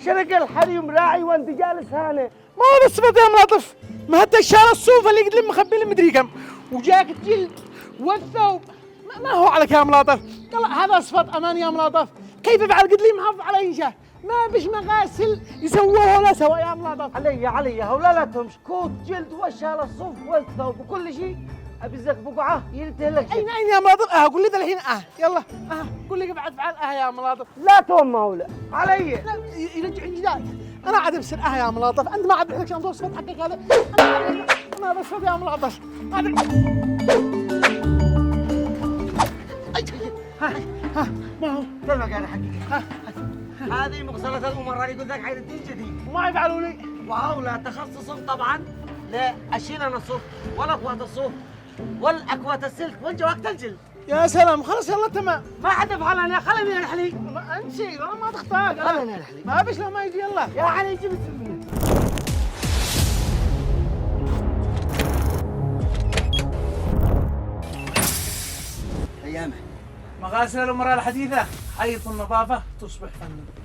شرك الحريم راعي وانت جالس هنا. ما هو الصفة يا ملاطف، ما هذا الشارع الصوفة اللي قد مخبي لي مدري كم، وجاك الجلد والثوب، ما هو عليك يا ملاطف؟ يلا هذا صفة أمان يا ملاطف، كيف افعل قد لي محافظ على إنشاء؟ ما بش مغاسل يسووها ولا سوا يا ملاطف. علي هولا لا تهمش، كوت جلد وشال الصوف والثوب وكل شيء ابي زك بقعه يلتهلك. أين يا ملاطف؟ قول لي ذا الحين يلا قول لي كيف افعل يا ملاطف. لا تهم هولا علي. لا يرجع جداك، انا عاد بسر يا ملاطف، انت ما عاد لك شلون توصف حقك هذا. انا بس يا ملاطف. ها ما هو تلمك انا حقك. هذه مغسلة الأمراء يقول لك عيد الدين جديد. وما يفعلوا لي. وهؤلاء تخصصهم طبعا لأشيل أنا الصوف والأكوات الصوف والأكوات السلك والجواكت الجلد. يا سلام خلاص يلا تمام. ما حد يفعل أنا خلني أنحلي. انت انا ما تختار. خلني أنحلي. ما بش لو ما يجي يلا. يا علي جيب السلمية. أيامه. مغاسل الأمراء الحديثة حيث النظافة تصبح فنا.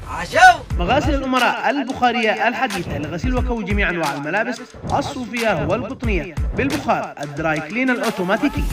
عشو مغاسل الأمراء البخارية الحديثة لغسيل وكوي جميع أنواع الملابس الصوفية والقطنية بالبخار الدراي كلين الأوتوماتيكي.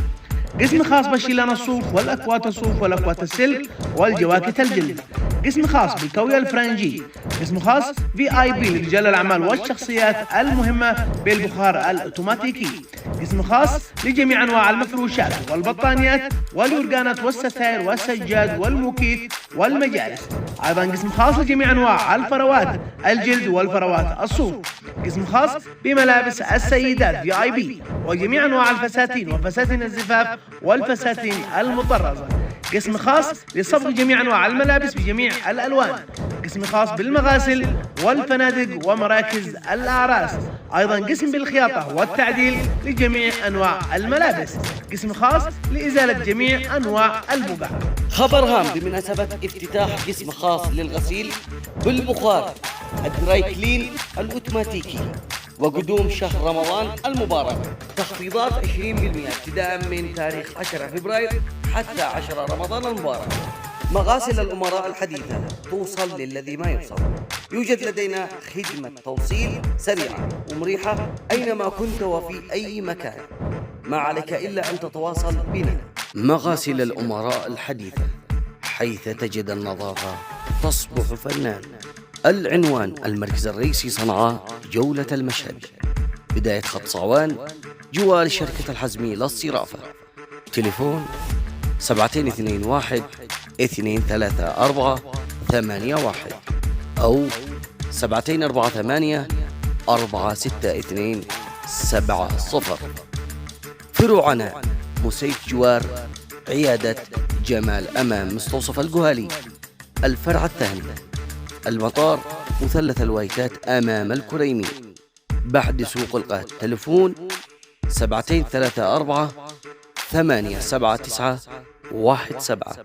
قسم خاص بشيلان الصوف والأكوات الصوف والأكوات السلك والجواكت الجلد. قسم خاص بالكوي الفرنجي. قسم خاص VIP لرجال الأعمال والشخصيات المهمة بالبخار الأوتوماتيكي. قسم خاص لجميع أنواع المفروشات والبطانيات واليورغانات والستائر والسجاد والموكيت والمجالس. أيضا قسم خاص لجميع أنواع الفروات الجلد والفروات الصوف. قسم خاص بملابس السيدات VIP وجميع أنواع الفساتين وفساتين الزفاف والفساتين المطرزة. قسم خاص لصبغ جميع أنواع الملابس بجميع الألوان. قسم خاص بالمغاسل والفنادق ومراكز الأعراس. أيضا قسم بالخياطة والتعديل لجميع أنواع الملابس. قسم خاص لإزالة جميع أنواع البقع. خبر هام بمناسبة افتتاح قسم خاص للغسيل بالبخار الدراي كلين الأوتوماتيكي وقدوم شهر رمضان المبارك. تخفيضات 20% ابتداء من تاريخ 10 فبراير حتى 10 رمضان المبارك. مغاسل الأمراء الحديثة توصل للذي ما يوصل. يوجد لدينا خدمة توصيل سريعة ومريحة أينما كنت وفي أي مكان. ما عليك إلا أن تتواصل بنا. مغاسل الأمراء الحديثة حيث تجد النظافة تصبح فنان. العنوان المركز الرئيسي صنعاء جولة المشهد بداية خط صعوان جوار شركة الحزمي للصرافة. تليفون 7221 234 81 أو 7248 462 70. فروعنا مسيف جوار عيادة جمال أمام مستوصف القهالي. الفرع الثاني المطار مثلث الوايتات أمام الكريمي بعد سوق القهد. تلفون 7234 879 17.